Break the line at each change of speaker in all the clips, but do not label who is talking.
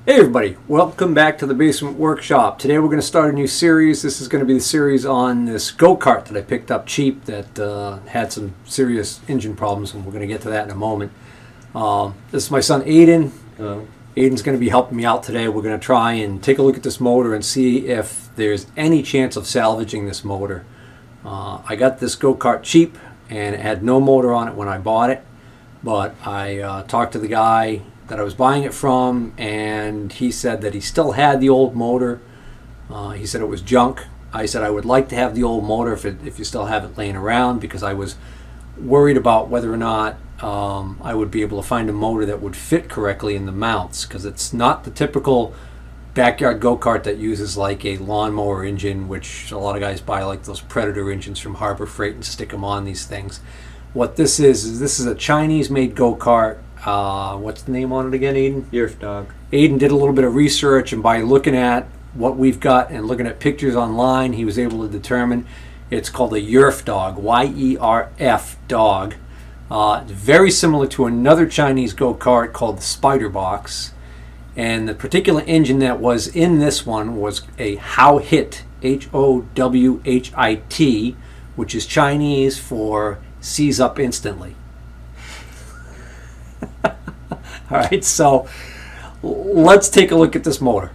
Hey everybody, welcome back to the Basement Workshop. Today we're going to start a new series. This is going to be the series on this go-kart that I picked up cheap that had some serious engine problems, and we're going to get to that in a moment. This is my son Aiden. Aiden's going to be helping me out today. We're going to try and take a look at this motor and see if there's any chance of salvaging this motor. I got this go-kart cheap and it had no motor on it when I bought it, but I talked to the guy that I was buying it from, and he said that he still had the old motor. He said it was junk. I said I would like to have the old motor if you still have it laying around, because I was worried about whether or not I would be able to find a motor that would fit correctly in the mounts, because it's not the typical backyard go-kart that uses like a lawnmower engine, which a lot of guys buy, like those Predator engines from Harbor Freight, and stick them on these things. What this is a Chinese-made go-kart. What's the name on it again, Aiden?
Yerf dog.
Aiden did a little bit of research, and by looking at what we've got and looking at pictures online, he was able to determine it's called a Yerf dog, Y-E-R-F dog. It's very similar to another Chinese go-kart called the Spider Box, and the particular engine that was in this one was a howhit, H-O-W-H-I-T, which is Chinese for seize up instantly. All right, so let's take a look at this motor.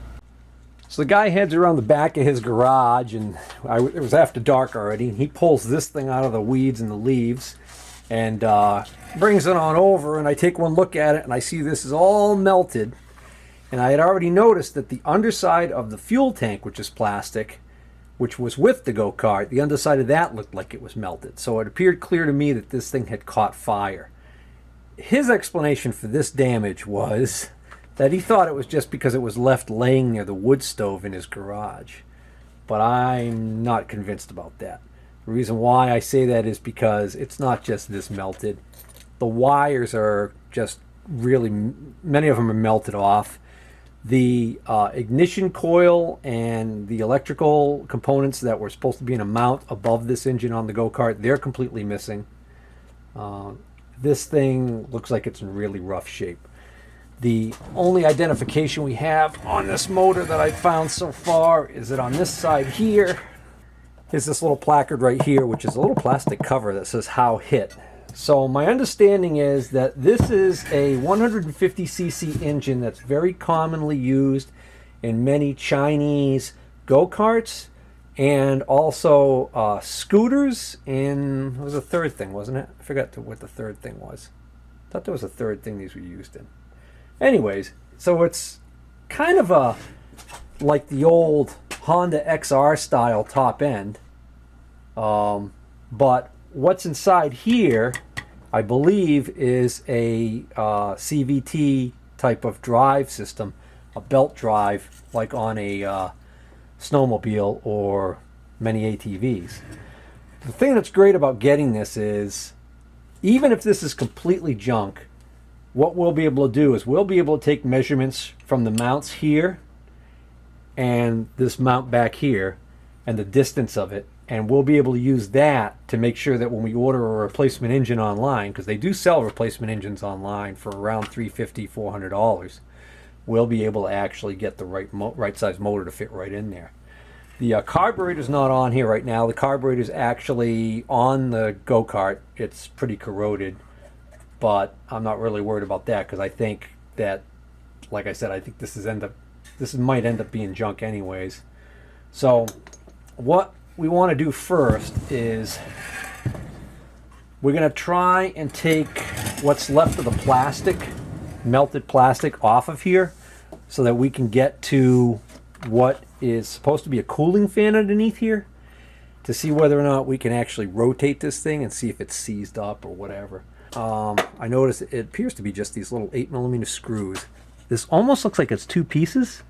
So the guy heads around the back of his garage, and it was after dark already, and he pulls this thing out of the weeds and the leaves and brings it on over, and I take one look at it, and I see this is all melted. And I had already noticed that the underside of the fuel tank, which is plastic, which was with the go-kart, the underside of that looked like it was melted. So it appeared clear to me that this thing had caught fire. His explanation for this damage was that he thought it was just because it was left laying near the wood stove in his garage. But I'm not convinced about that. The reason why I say that is because it's not just this melted. The wires are just really, many of them are melted off. The ignition coil and the electrical components that were supposed to be in a mount above this engine on the go-kart, they're completely missing. This thing looks like it's in really rough shape. The only identification we have on this motor that I've found so far is that on this side here is this little placard right here, which is a little plastic cover that says howhit. So my understanding is that this is a 150cc engine that's very commonly used in many Chinese go-karts, and also scooters, and it was a third thing, wasn't it? I forgot what the third thing was. I thought there was a third thing these were used in. Anyways, so it's kind of like the old Honda XR style top end, but what's inside here, I believe, is a CVT type of drive system, a belt drive, like on a snowmobile or many ATVs. The thing that's great about getting this is, even if this is completely junk, what we'll be able to do is we'll be able to take measurements from the mounts here and this mount back here and the distance of it, and we'll be able to use that to make sure that when we order a replacement engine online, because they do sell replacement engines online for around $350, $400, we'll be able to actually get the right size motor to fit right in there. The carburetor's not on here right now. The carburetor's actually on the go-kart. It's pretty corroded, but I'm not really worried about that, because I think that, like I said, I think this might end up being junk anyways. So what we want to do first is we're going to try and take what's left of the plastic, melted plastic, off of here, so that we can get to what is supposed to be a cooling fan underneath here, to see whether or not we can actually rotate this thing and see if it's seized up or whatever. I noticed it appears to be just these little 8mm screws. This almost looks like it's two pieces.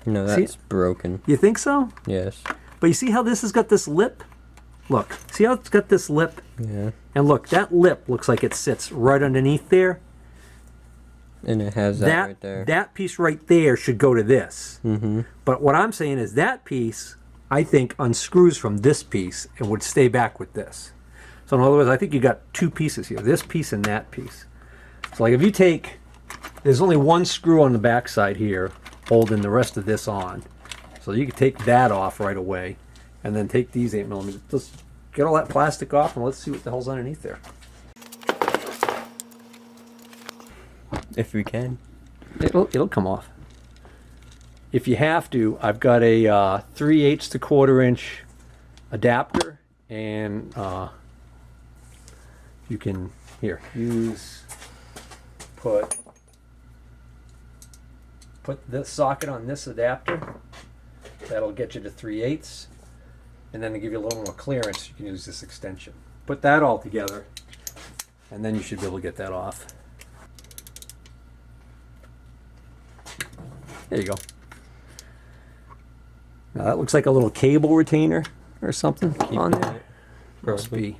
No, that's broken.
You think so?
Yes.
But you see how this has got this lip? Look, see how it's got this lip?
Yeah.
And look, that lip looks like it sits right underneath there.
And it has that right there.
That piece right there should go to this.
Mm-hmm.
But what I'm saying is that piece, I think, unscrews from this piece and would stay back with this. So in other words, I think you got two pieces here, this piece and that piece. So like if you take, there's only one screw on the back side here, holding the rest of this on. So you can take that off right away, and then take these 8mm. Let's get all that plastic off, and let's see what the hell's underneath there.
If we can.
It'll come off. If you have to, I've got a 3/8 to 1/4 inch adapter, and you can put this socket on this adapter. That'll get you to 3/8, and then to give you a little more clearance, you can use this extension. Put that all together, and then you should be able to get that off. There you go. Now that looks like a little cable retainer or something on there. Must be.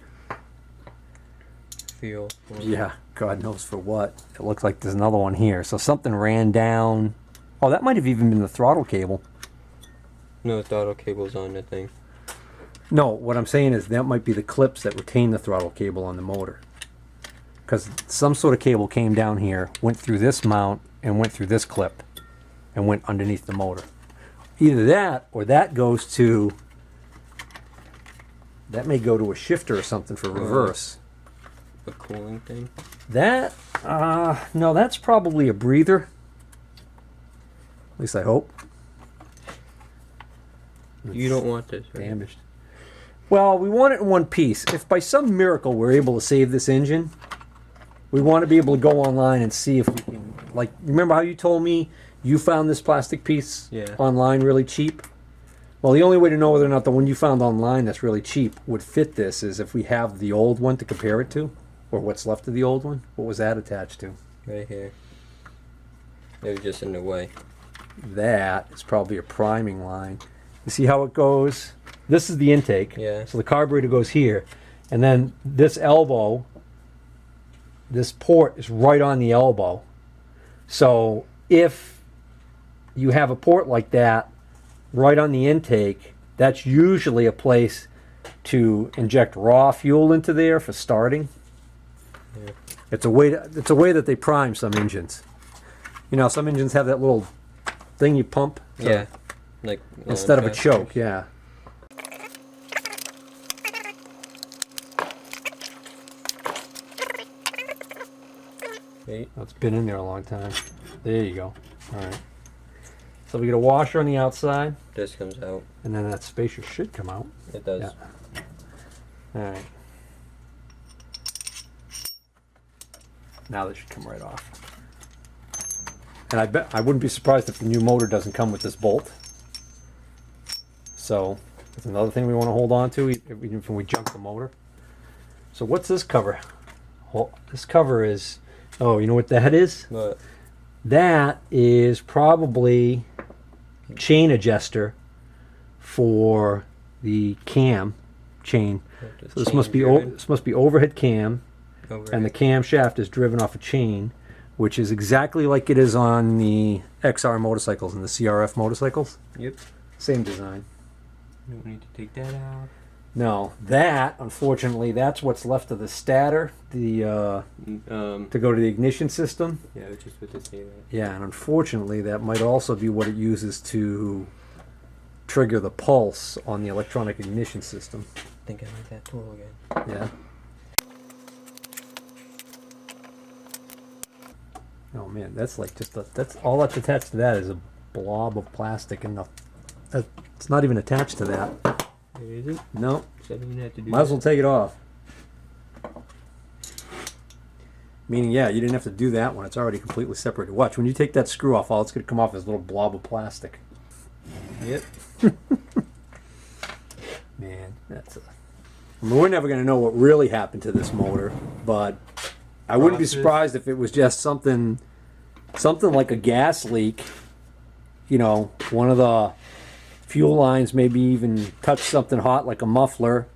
Feel.
Yeah, God knows for what. It looks like there's another one here. So something ran down. Oh, that might have even been the throttle cable.
No, the throttle cable's on the thing.
No, what I'm saying is that might be the clips that retain the throttle cable on the motor. Because some sort of cable came down here, went through this mount, and went through this clip, and went underneath the motor. Either that, or that goes to... That may go to a shifter or something for reverse.
A cooling thing?
That, no, that's probably a breather. At least I hope.
You don't want this, right?
Damaged. Well, we want it in one piece. If by some miracle we're able to save this engine, we want to be able to go online and see if we can, like, remember how you told me you found this plastic piece online really cheap? Well, the only way to know whether or not the one you found online that's really cheap would fit this is if we have the old one to compare it to, or what's left of the old one. What was that attached to?
Right here. It was just in the way.
That is probably a priming line. You see how it goes? This is the intake.
Yeah.
So the carburetor goes here. And then this elbow, this port is right on the elbow. So if you have a port like that right on the intake, that's usually a place to inject raw fuel into there for starting.
Yeah.
It's a way that they prime some engines. You know, some engines have that little thing you pump.
Yeah. Like
instead of a choke, yeah.
Wait.
It's been in there a long time. There you go. All right. So we get a washer on the outside.
This comes out.
And then that spacer should come out.
It does.
Yeah. All right. Now that should come right off. And I wouldn't be surprised if the new motor doesn't come with this bolt. So that's another thing we want to hold on to even when we junk the motor. So what's this cover? Well, this cover is, oh, you know what that is?
What?
That is probably chain adjuster for the cam chain. So this must be overhead cam, and the camshaft is driven off a chain, which is exactly like it is on the XR motorcycles and the CRF motorcycles.
Yep.
Same design.
Don't need to take that out.
No, that unfortunately that's what's left of the stator, to go to the ignition system.
Yeah, I was just about to say that.
Yeah, and unfortunately that might also be what it uses to trigger the pulse on the electronic ignition system.
I think I like that tool again.
Yeah. Oh man, that's like that's all that's attached to that is a blob of plastic, and it's not even attached to that.
Is it?
No.
So I didn't have to do
Might as well take it off. Meaning, yeah, you didn't have to do that one. It's already completely separated. Watch, when you take that screw off, all it's going to come off is a little blob of plastic.
Yep.
Man, I mean, we're never going to know what really happened to this motor, but I wouldn't be surprised if it was just something like a gas leak. You know, one of the fuel lines maybe even touched something hot like a muffler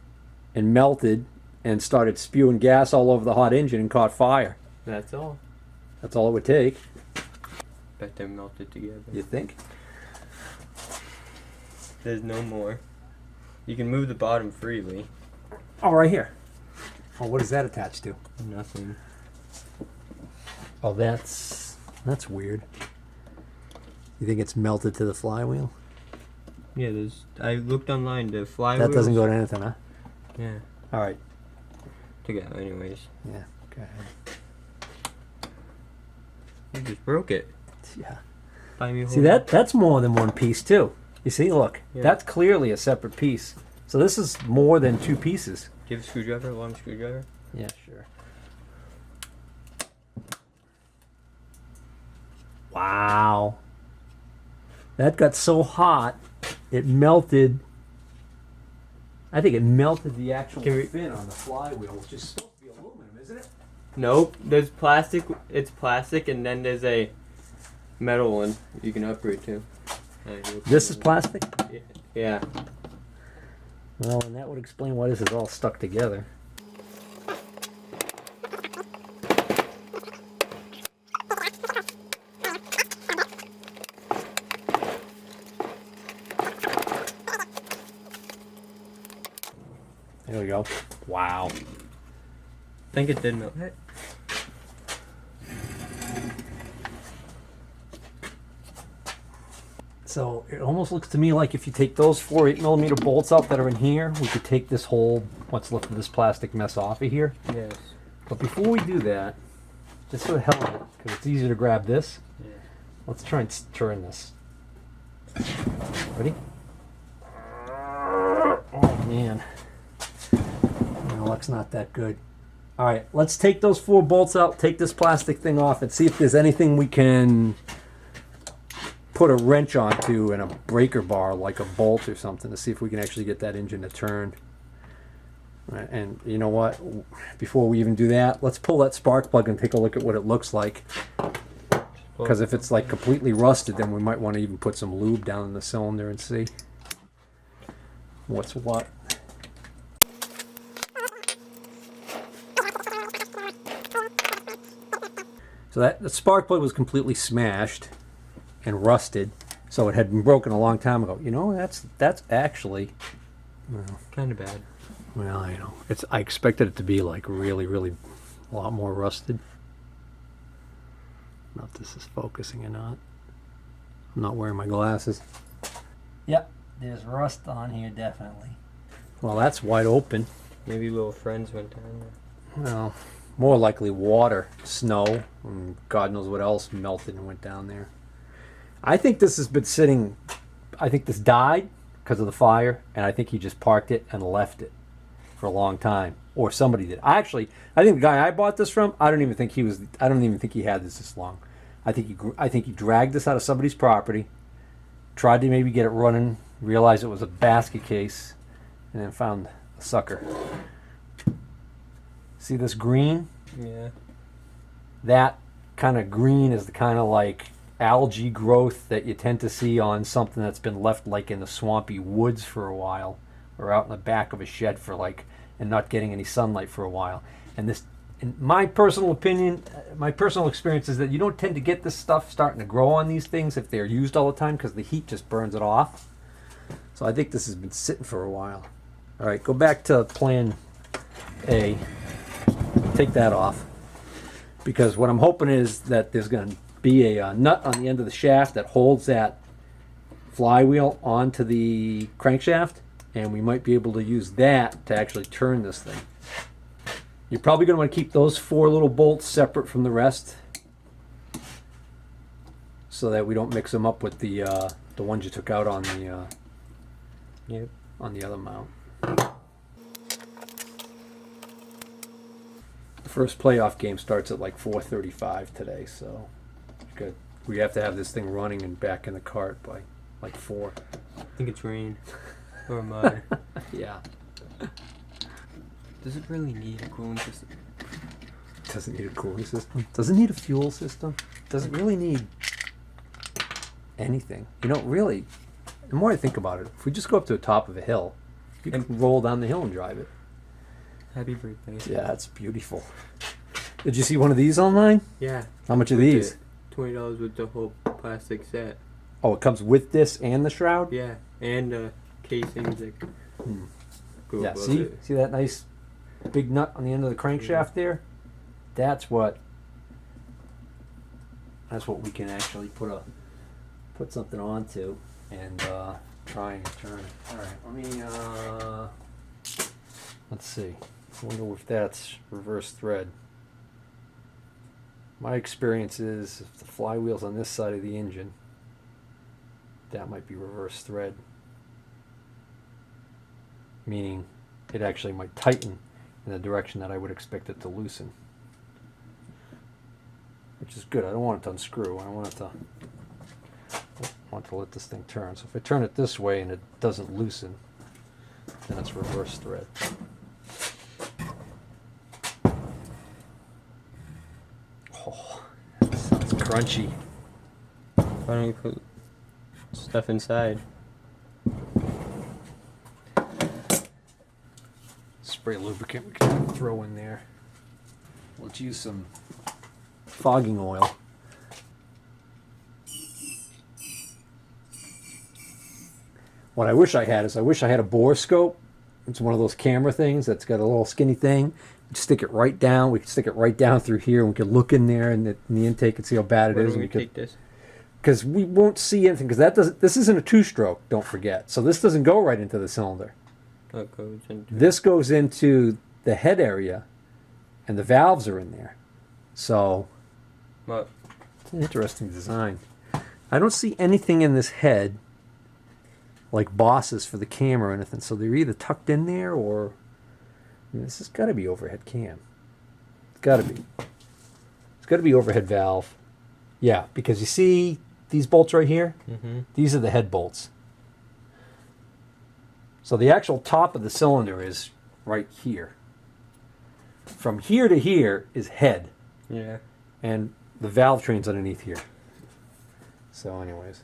and melted and started spewing gas all over the hot engine and caught fire.
That's all.
That's all it would take.
Bet they're melted together.
You think?
There's no more. You can move the bottom freely.
Oh, right here. Oh, what is that attached to?
Nothing.
Oh, that's weird. You think it's melted to the flywheel?
Yeah, I looked online, the flywheel.
That doesn't go to anything, huh?
Yeah.
All right.
Took it out anyways.
Yeah, go ahead.
You just broke it.
Yeah.
Buy me a
See,
whole
that's more than one piece, too. You see, look.
Yeah.
That's clearly a separate piece. So this is more than two pieces.
Do you have a screwdriver? A long screwdriver?
Yeah, sure. Wow. That got so hot, it melted. I think it melted the actual fin on the flywheel, which is supposed to be aluminum, isn't it?
Nope. There's plastic. It's plastic, and then there's a metal one you can upgrade to.
This is plastic?
Yeah.
Well, and that would explain why this is all stuck together. There we go. Wow.
I think it did melt.
So it almost looks to me like if you take those 4 8mm bolts out that are in here, we could take this whole, what's left of this plastic mess off of here.
Yes.
But before we do that, just for the hell of it, because it's easier to grab this,
Yeah.
let's try and turn this. Ready? Oh man. My luck's not that good. Alright, let's take those 4 bolts out, take this plastic thing off, and see if there's anything we can put a wrench onto and a breaker bar, like a bolt or something, to see if we can actually get that engine to turn. Right, and you know what? Before we even do that, let's pull that spark plug and take a look at what it looks like. Because if it's like completely rusted, then we might want to even put some lube down in the cylinder and see what's what. So that the spark plug was completely smashed and rusted, so it had been broken a long time ago. You know, that's actually, well,
Kind of bad.
well, you know, I expected it to be like really a lot more rusted. I don't know if this is focusing or not. I'm not wearing my glasses. Yep, there's rust on here definitely. Well, that's wide open.
Maybe little friends went down there.
Well, more likely water, snow, and God knows what else melted and went down there. I think this has been sitting, I think this died because of the fire, and I think he just parked it and left it for a long time. Or somebody did. I think the guy I bought this from, I don't even think he had this long. I think he dragged this out of somebody's property, tried to maybe get it running, realized it was a basket case, and then found a sucker. See this green?
Yeah.
That kind of green is the kind of like algae growth that you tend to see on something that's been left like in the swampy woods for a while, or out in the back of a shed for like, and not getting any sunlight for a while. And this, in my personal opinion, my personal experience is that you don't tend to get this stuff starting to grow on these things if they're used all the time, because the heat just burns it off. So I think this has been sitting for a while. All right, go back to plan A. Take that off, because what I'm hoping is that there's going to be a nut on the end of the shaft that holds that flywheel onto the crankshaft, and we might be able to use that to actually turn this thing. You're probably going to want to keep those 4 little bolts separate from the rest, so that we don't mix them up with the ones you took out on the on the other mount. The first playoff game starts at like 4:35 today, so good. We have to have this thing running and back in the cart by like 4.
I think it's rain. Or mud.
Yeah.
Does it really need a cooling system?
Doesn't need a cooling system. Doesn't need a fuel system. Doesn't really need anything. You know, really, the more I think about it, if we just go up to the top of a hill, you can roll down the hill and drive it.
Happy birthday.
Yeah, it's beautiful. Did you see one of these online?
Yeah.
How much are these?
$20 with the whole plastic set.
Oh, it comes with this and the shroud?
Yeah, and casings that go
Yeah,
above
see?
it.
See that nice big nut on the end of the crankshaft there? That's what we can actually put put something onto and try and turn it. All right, let me, let's see. I wonder if that's reverse thread. My experience is if the flywheel's on this side of the engine, that might be reverse thread. Meaning it actually might tighten in the direction that I would expect it to loosen. Which is good. I don't want it to unscrew. I want to let this thing turn. So if I turn it this way and it doesn't loosen, then it's reverse thread. Oh, that sounds crunchy.
Why don't you put stuff inside?
Spray lubricant we can throw in there. Let's use some fogging oil. What I wish I had is I wish I had a bore scope. It's one of those camera things that's got a little skinny thing. You stick it right down. We could stick it right down through here, and we could look in there in the intake and see how bad it
Why
is.
don't
And
we take this?
because we won't see anything. Because that doesn't. This isn't a two-stroke. Don't forget. So this doesn't go right into the cylinder.
What goes into
This goes into the head area, and the valves are in there. So
what?
it's an interesting design. I don't see anything in this head like bosses for the camera or anything. So they're either tucked in there or this has got to be overhead cam. It's got to be. It's got to be overhead valve. Yeah, because you see these bolts right here?
Mm-hmm.
These are the head bolts. So the actual top of the cylinder is right here. From here to here is head.
Yeah.
And the valve train's underneath here. So anyways.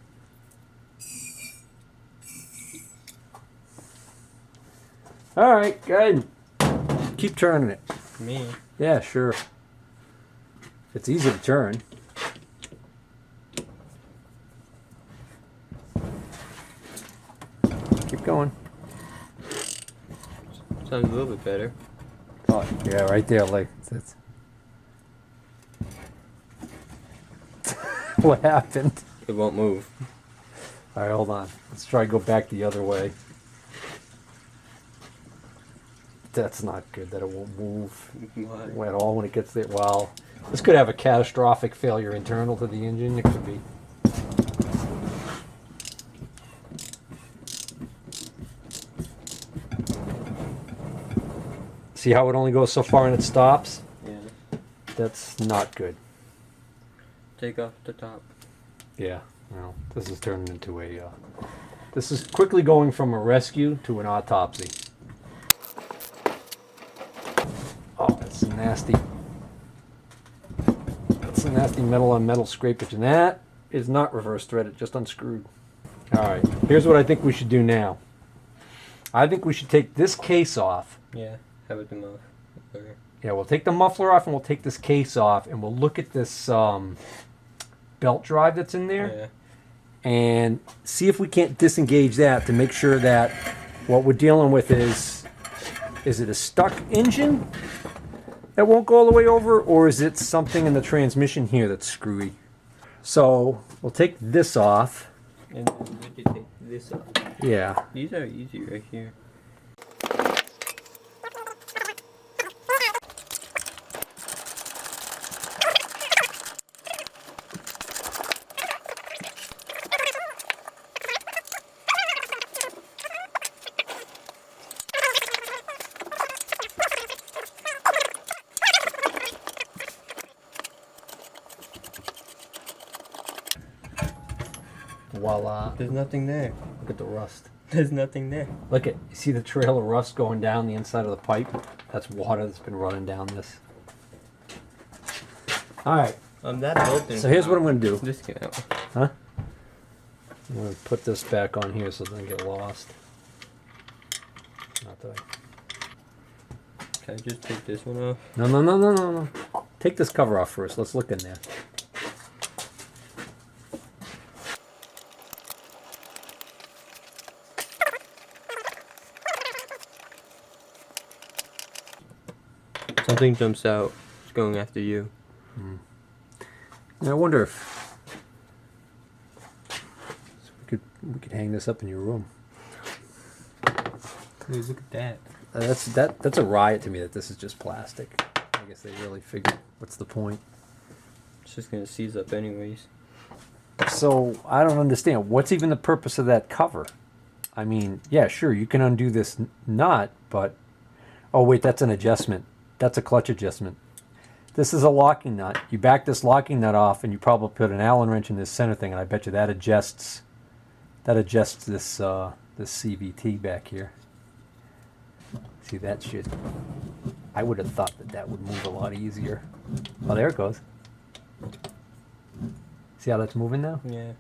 All right, good. Keep turning it.
Me.
Yeah, sure. It's easy to turn. Keep going.
Sounds a little bit better.
Oh, yeah, right there. Like that's. What happened?
It won't move.
All right, hold on. Let's try to go back the other way. That's not good. That it won't move
Why?
at all when it gets there. Well, this could have a catastrophic failure internal to the engine. It could be. See how it only goes so far and it stops?
Yeah.
That's not good.
Take off the top.
Yeah, well, this is turning into a. This is quickly going from a rescue to an autopsy. Oh, that's some nasty. That's some nasty metal on metal scrapage, and that is not reverse threaded, just unscrewed. All right, here's what I think we should do now. I think we should take this case off.
Yeah. Have it come off. Okay.
Yeah, we'll take the muffler off and we'll take this case off and we'll look at this belt drive that's in there and see if we can't disengage that to make sure that what we're dealing with is it a stuck engine that won't go all the way over, or is it something in the transmission here that's screwy? So we'll take this off.
And then we can take this off.
Yeah.
These are easy right here.
Voila.
There's nothing there.
Look at the rust.
There's nothing there.
Look at, you see the trail of rust going down the inside of the pipe? That's water that's been running down this. All right.
That open.
So here's what I'm going to do.
This came out.
Huh? I'm going to put this back on here so it doesn't get lost. Not that
Can I just take this one off?
I... No. Take this cover off first. Let's look in there.
Something jumps out. It's going after you.
I wonder if We could hang this up in your room.
Dude, look at that.
That's a riot to me that this is just plastic. I guess they really figured, what's the point?
It's just gonna seize up anyways.
So I don't understand. What's even the purpose of that cover? I mean, yeah, sure, you can undo this nut, but... Oh, wait, that's an adjustment. That's a clutch adjustment. This is a locking nut. You back this locking nut off, and you probably put an Allen wrench in this center thing, and I bet you that adjusts this this CVT back here. See, that shit. I would have thought that would move a lot easier. Oh, there it goes. See how that's moving now?
Yeah.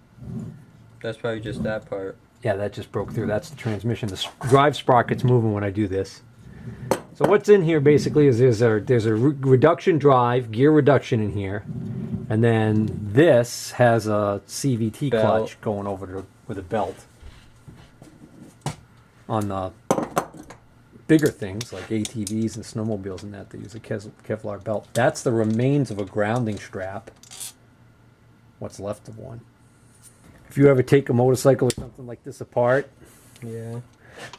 That's probably just that part.
Yeah, that just broke through. That's the transmission. The drive sprocket's moving when I do this. So what's in here basically is there's a reduction drive, gear reduction in here. And then this has a CVT
belt.
clutch going over with a belt. On the bigger things like ATVs and snowmobiles and that, they use a Kevlar belt. That's the remains of a grounding strap. What's left of one. If you ever take a motorcycle or something like this apart,
Yeah.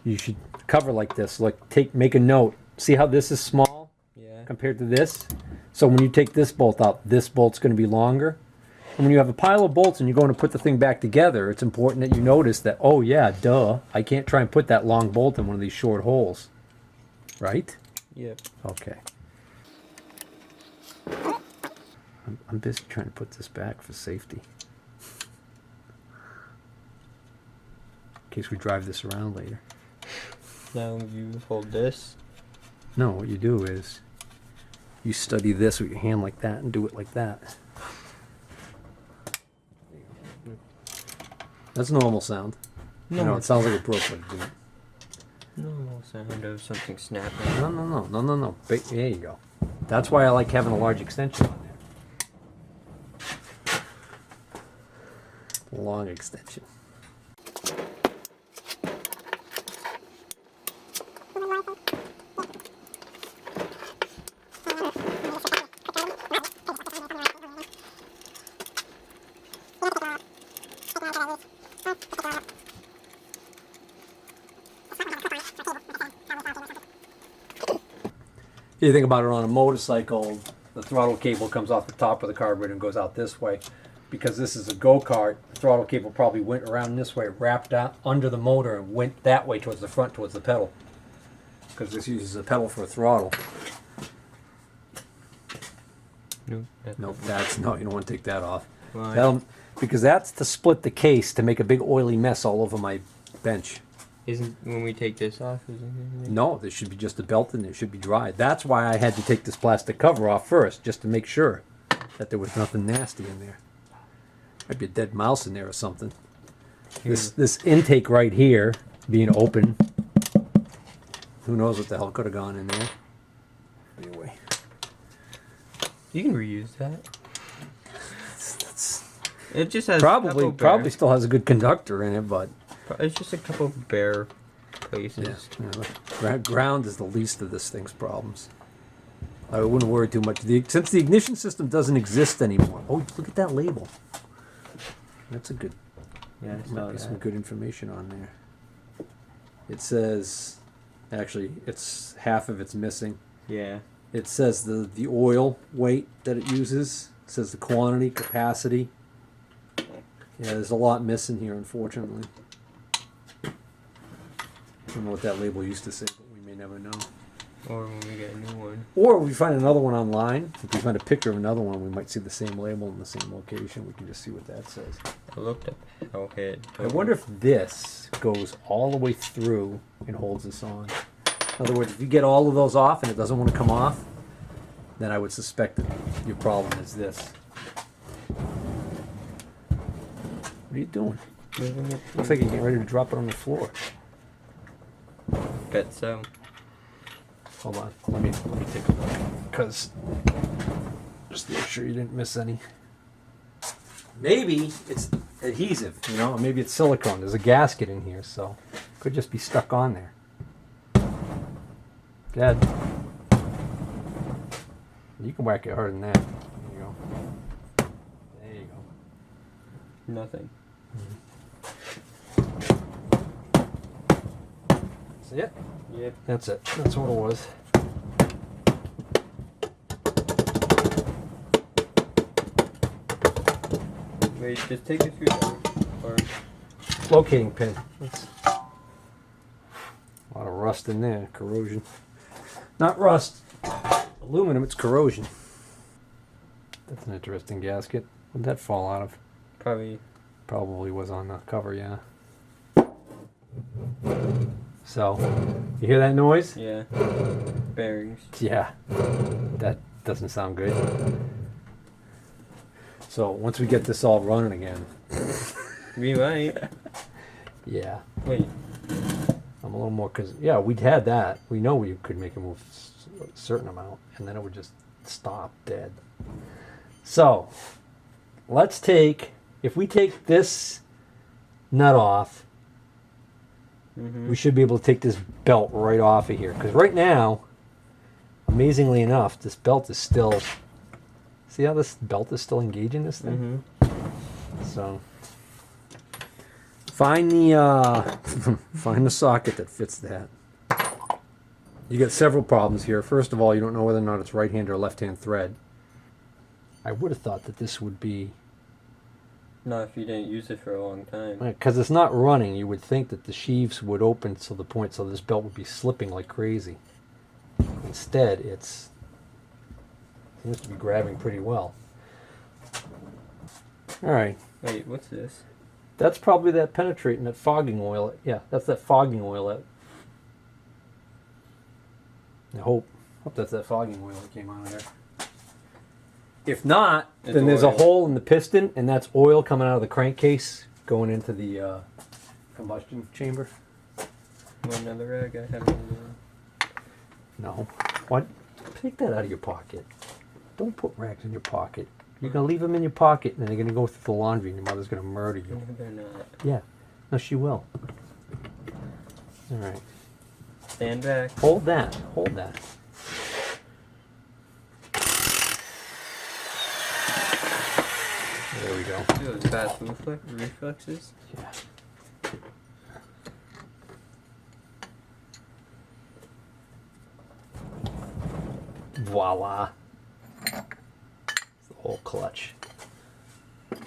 you should cover like this. Like make a note. See how this is small
Yeah.
compared to this? So when you take this bolt out, this bolt's going to be longer. And when you have a pile of bolts and you're going to put the thing back together, it's important that you notice that, oh yeah, duh, I can't try and put that long bolt in one of these short holes. Right?
Yep.
Okay. I'm busy trying to put this back for safety. In case we drive this around later.
Now you hold this.
No, what you do is you study this with your hand like that and do it like that. That's normal sound.
No.
I know it sounds like it broke, but it didn't.
Normal sound of something snapping.
No. There you go. That's why I like having a large extension on there. Long extension. You think about it on a motorcycle, the throttle cable comes off the top of the carburetor and goes out this way. Because this is a go-kart, the throttle cable probably went around this way, wrapped out under the motor, and went that way towards the front, towards the pedal. Because this uses a pedal for a throttle.
No.
You don't want to take that off.
Why?
Because that's to split the case to make a big oily mess all over my bench.
Isn't when we take this off?
No, there should be just a belt in there. It should be dry. That's why I had to take this plastic cover off first, just to make sure that there was nothing nasty in there. Might be a dead mouse in there or something. This intake right here being open, who knows what the hell could have gone in there. Anyway.
You can reuse that. It just has
probably still has a good conductor in it, but
it's just a couple bare places.
Ground is the least of this thing's problems. I wouldn't worry too much. Since the ignition system doesn't exist anymore. Oh, look at that label. That's a good.
Yeah, I saw
might be
that.
some good information on there. It says, actually, it's half of it's missing.
Yeah.
It says the oil weight that it uses. It says the quantity, capacity. Yeah, there's a lot missing here, unfortunately. I don't know what that label used to say, but we may never know.
Or when we get a new one.
Or if we find another one online, if we find a picture of another one, we might see the same label in the same location. We can just see what that says.
I looked up howhit.
I wonder if this goes all the way through and holds this on. In other words, if you get all of those off and it doesn't want to come off, then I would suspect that your problem is this. What are you doing? Looks like you're getting ready to drop it on the floor.
Bet so.
Hold on, let me take a look, because just to make sure you didn't miss any. Maybe it's adhesive, you know, or maybe it's silicone. There's a gasket in here, so it could just be stuck on there. Dad, you can whack it harder than that. There you go. There you go.
Nothing.
Mm-hmm. See it?
Yep.
That's it. That's what it was.
Wait, just take a screwdriver. Or
Locating pin. That's a lot of rust in there. Corrosion. Not rust. Aluminum, it's corrosion. That's an interesting gasket. What did that fall out of? Probably was on the cover, yeah. So, you hear that noise?
yeah. Bearings.
Yeah. That doesn't sound good. So, once we get this all running again.
We might.
Yeah.
Wait.
I'm a little more, because, yeah, we'd had that. We know we could make it move a certain amount, and then it would just stop dead. So, let's take, if we take this nut off, we should be able to take this belt right off of here. Because right now, amazingly enough, this belt is still, see how this belt is still engaging this thing? So, find the find the socket that fits that. You get several problems here. First of all, you don't know whether or not it's right hand or left hand thread. I would have thought that this would be,
Not if you didn't use it for a long time.
because it's not running. You would think that the sheaves would open to the point so this belt would be slipping like crazy. Instead, it's seems to be grabbing pretty well. All right.
Wait, what's this?
That's probably that penetrating, that fogging oil. Yeah, that's that fogging oil. I hope that's that fogging oil that came out of there. If not,
It's
then there's a
oil.
hole in the piston, and that's oil coming out of the crankcase going into the combustion chamber.
Want another rag? I have one.
No. What? Take that out of your pocket. Don't put rags in your pocket. You're going to leave them in your pocket, and then they're going to go through the laundry, and your mother's going to murder you.
No, they're not.
Yeah. No, she will. All right.
Stand back.
Hold that. Hold that. There we go.
Dude, those fast reflexes.
Yeah. Voila. It's the whole clutch.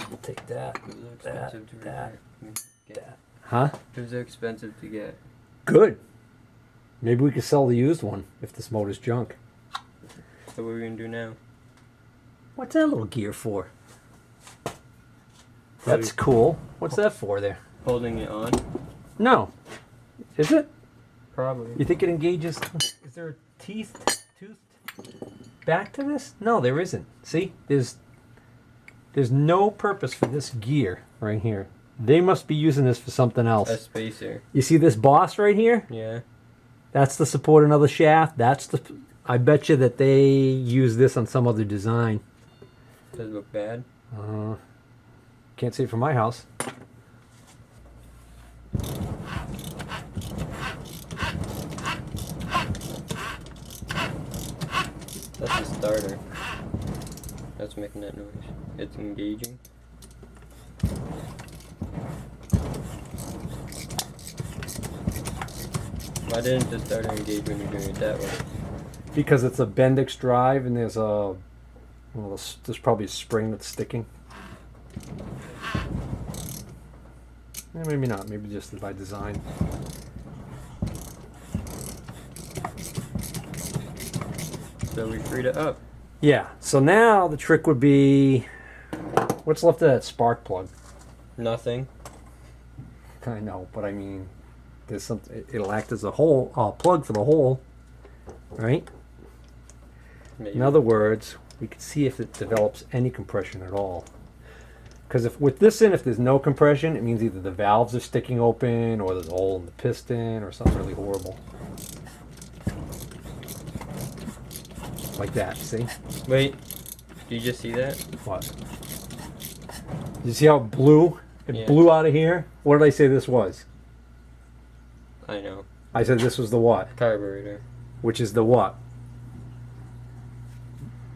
We'll take that.
Those are expensive to
that,
get.
that. Huh?
Those are expensive to get.
Good. Maybe we could sell the used one if this motor's junk.
So what are we gonna do now?
What's that little gear for? That's cool. What's that for there?
Holding it on?
No. Is it?
Probably.
You think it engages? Is there a toothed back to this? No, there isn't. See? There's no purpose for this gear right here. They must be using this for something else.
A spacer.
You see this boss right here?
Yeah.
That's to support another shaft. I bet you that they use this on some other design.
Does it look bad?
Can't see it from my house.
That's the starter. That's making that noise. It's engaging. Why didn't the starter engage when you're doing it that way?
Because it's a Bendix drive and there's there's probably a spring that's sticking. Maybe not. Maybe just by design.
So we freed it up.
Yeah. So now the trick would be, what's left of that spark plug?
Nothing.
I know, but I mean, there's something. It'll act as a hole, plug for the hole, right?
Maybe.
In other words, we can see if it develops any compression at all. Because if with this in, if there's no compression, it means either the valves are sticking open, or there's a hole in the piston, or something really horrible. Like that, see?
Wait. Do you just see that?
What? You see how it blew? It
Yeah.
blew out of here? What did I say this was?
I know.
I said this was the what?
Carburetor.
Which is the what?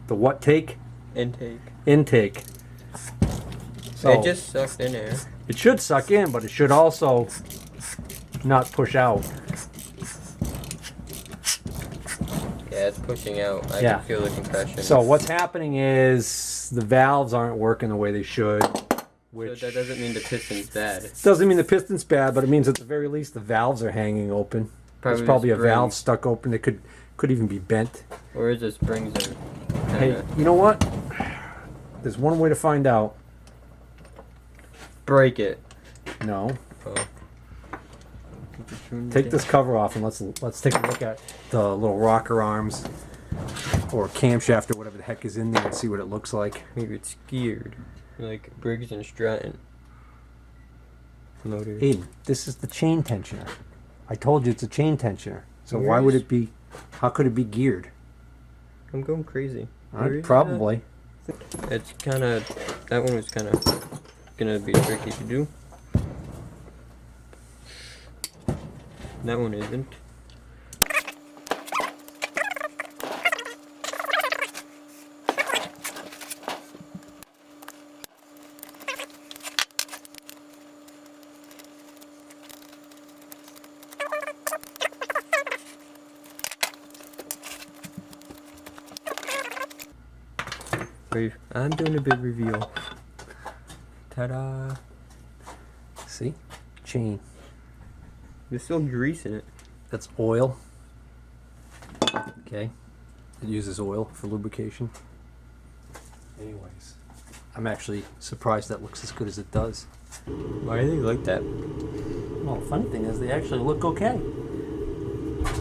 The what take?
Intake.
Intake. So
It just sucked in air.
it should suck in, but it should also not push out.
pushing out. I
Yeah.
can feel the compression.
So what's happening is the valves aren't working the way they should. Which
So that doesn't mean the piston's bad.
doesn't mean the piston's bad, but it means at the very least the valves are hanging open. There's probably a valve stuck open that could even be bent.
Or is the springs are
Hey, you know what? There's one way to find out.
break it.
No.
Oh.
Take this cover off and let's take a look at the little rocker arms or camshaft or whatever the heck is in there and see what it looks like.
Maybe it's geared. Like Briggs and Stratton. Motor.
Aiden, this is the chain tensioner. I told you it's a chain tensioner. So why would it be, how could it be geared?
I'm going crazy.
Probably.
It's kind of, that one was kind of gonna be tricky to do. That one isn't. I'm doing a big reveal. Ta-da!
See? Chain.
There's still grease in it.
That's oil. Okay. It uses oil for lubrication. Anyways, I'm actually surprised that looks as good as it does.
Why do they like that?
Well, the funny thing is they actually look okay.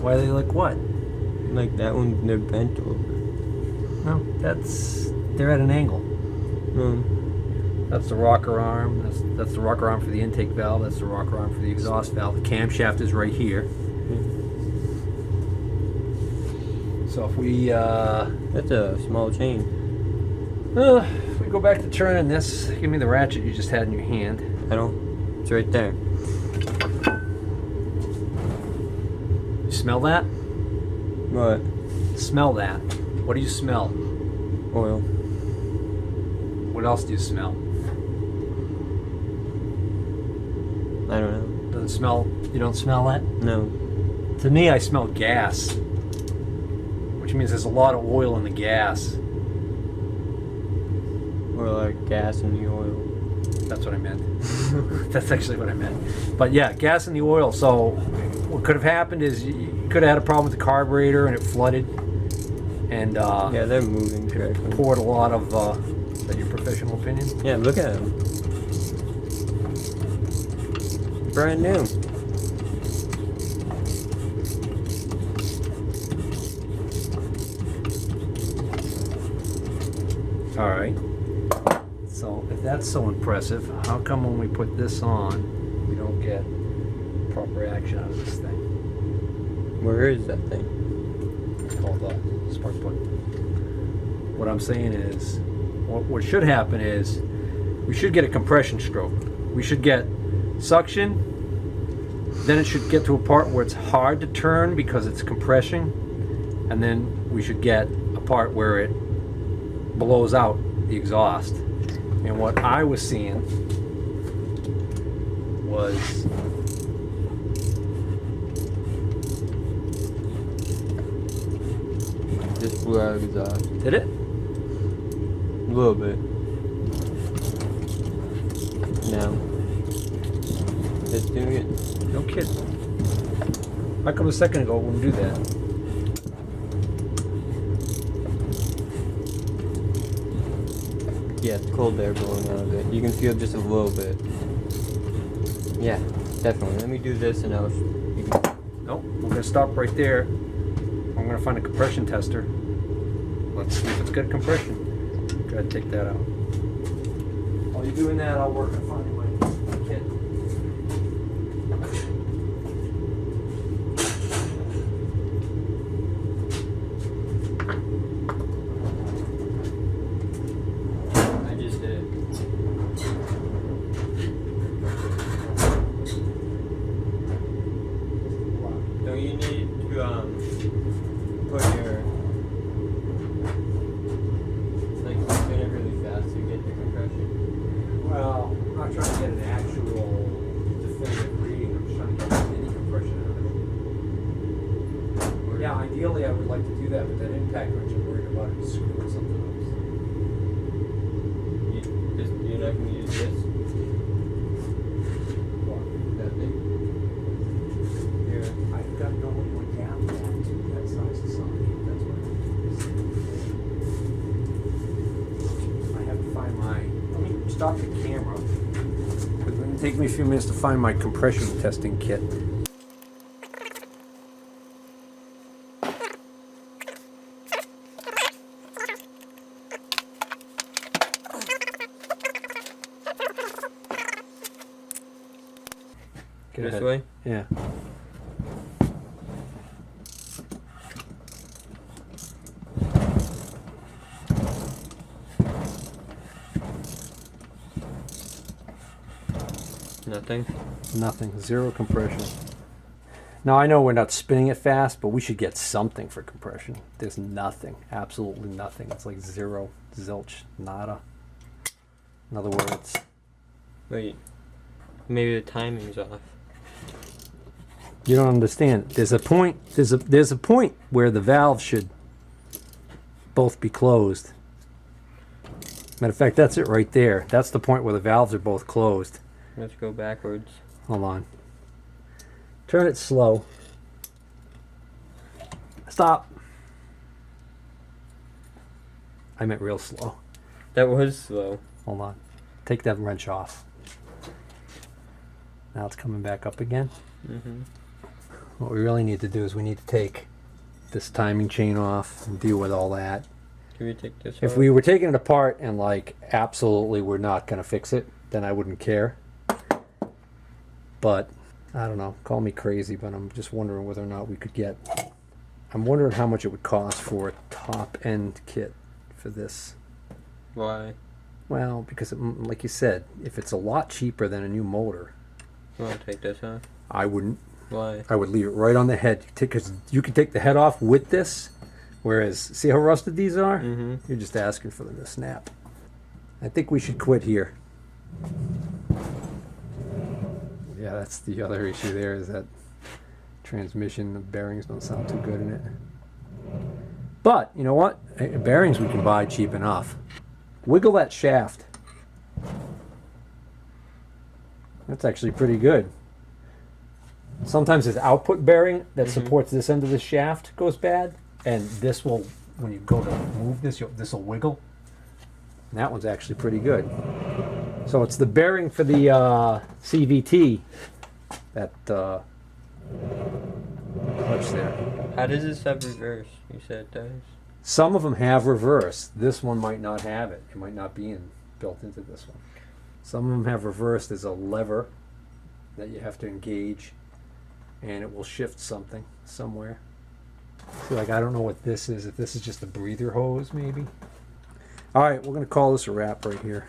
Why do they look what?
Like that one, they're bent over.
No, they're at an angle. That's the rocker arm. That's the rocker arm for the intake valve. That's the rocker arm for the exhaust valve. The camshaft is right here. So if we
That's a small chain.
if we go back to turning this, give me the ratchet you just had in your hand.
I don't. It's right there.
You smell that?
What?
Smell that. What do you smell?
Oil.
What else do you smell?
I don't know.
Doesn't smell. You don't smell that?
No.
To me, I smell gas, which means there's a lot of oil in the gas.
Or like gas in the oil.
That's what I meant. That's actually what I meant. But yeah, gas in the oil. So what could have happened is you could have had a problem with the carburetor and it flooded. And
Yeah, they're moving correctly.
poured a lot of, is that your professional opinion?
Yeah, look at them. Brand new.
All right. So if that's so impressive, how come when we put this on, we don't get proper action out of this thing?
Where is that thing?
It's called a spark plug. What I'm saying is, what should happen is, we should get a compression stroke. We should get suction, then it should get to a part where it's hard to turn because it's compression, and then we should get a part where it blows out the exhaust. And what I was seeing was
Just blew out exhaust.
did it?
A little bit. No. It's doing it.
No kidding. How come a second ago it wouldn't do that?
Yeah, it's cold air blowing out of it. You can feel just a little bit. Yeah, definitely. Let me do this and I'll.
Nope, we're gonna stop right there. I'm gonna find a compression tester. Let's see if it's got compression. Go ahead and take that out. While you're doing that, I'll work on finding my kit.
I just did. Don't you need to put your like spin it really fast to get the compression?
Well, I'm not trying to get an actual definitive reading. I'm just trying to get any compression out of it. Yeah, ideally I would like to do that, but then impact wrench. I'm worried about it screwing something
You're not going to use this?
What?
That thing? Yeah.
I've got no more gap to that size of socket. That's what I have to find my. Let me stop the camera. It's going to take me a few minutes to find my compression testing kit. Go
This
ahead.
way?
Yeah.
Nothing.
Nothing. Zero compression. Now I know we're not spinning it fast, but we should get something for compression. There's nothing. Absolutely nothing. It's like zero. Zilch. Nada. In other words.
Wait. Maybe the timing's off.
You don't understand. There's a point. There's a point where the valves should both be closed. Matter of fact, that's it right there. That's the point where the valves are both closed.
Let's go backwards.
Hold on. Turn it slow. Stop. I meant real slow.
That was slow.
Hold on. Take that wrench off. Now it's coming back up again.
Mm-hmm.
What we really need to do is we need to take this timing chain off and deal with all that.
Can we take this
If
off?
we were taking it apart and like absolutely we're not going to fix it, then I wouldn't care. But I don't know. Call me crazy, but I'm just wondering whether or not we could get. I'm wondering how much it would cost for a top end kit for this.
Why?
Well, because like you said, if it's a lot cheaper than a new motor,
You want to take this off?
I wouldn't.
Why?
I would leave it right on the head. Because you can take the head off with this, whereas see how rusted these are?
Mm-hmm.
You're just asking for them to snap. I think we should quit here. Yeah, that's the other issue there, is that transmission, the bearings don't sound too good in it. But, you know what? Bearings we can buy cheap enough. Wiggle that shaft. That's actually pretty good. Sometimes this output bearing that supports this end of the shaft goes bad, and this will, when you go to move this, this will wiggle. And that one's actually pretty good. So it's the bearing for the CVT that clutch there.
How does this have reverse? You said it does.
Some of them have reverse. This one might not have it. It might not be built into this one. Some of them have reverse. There's a lever that you have to engage, and it will shift something somewhere. So like, I don't know what this is. If this is just a breather hose, maybe. All right, we're going to call this a wrap right here.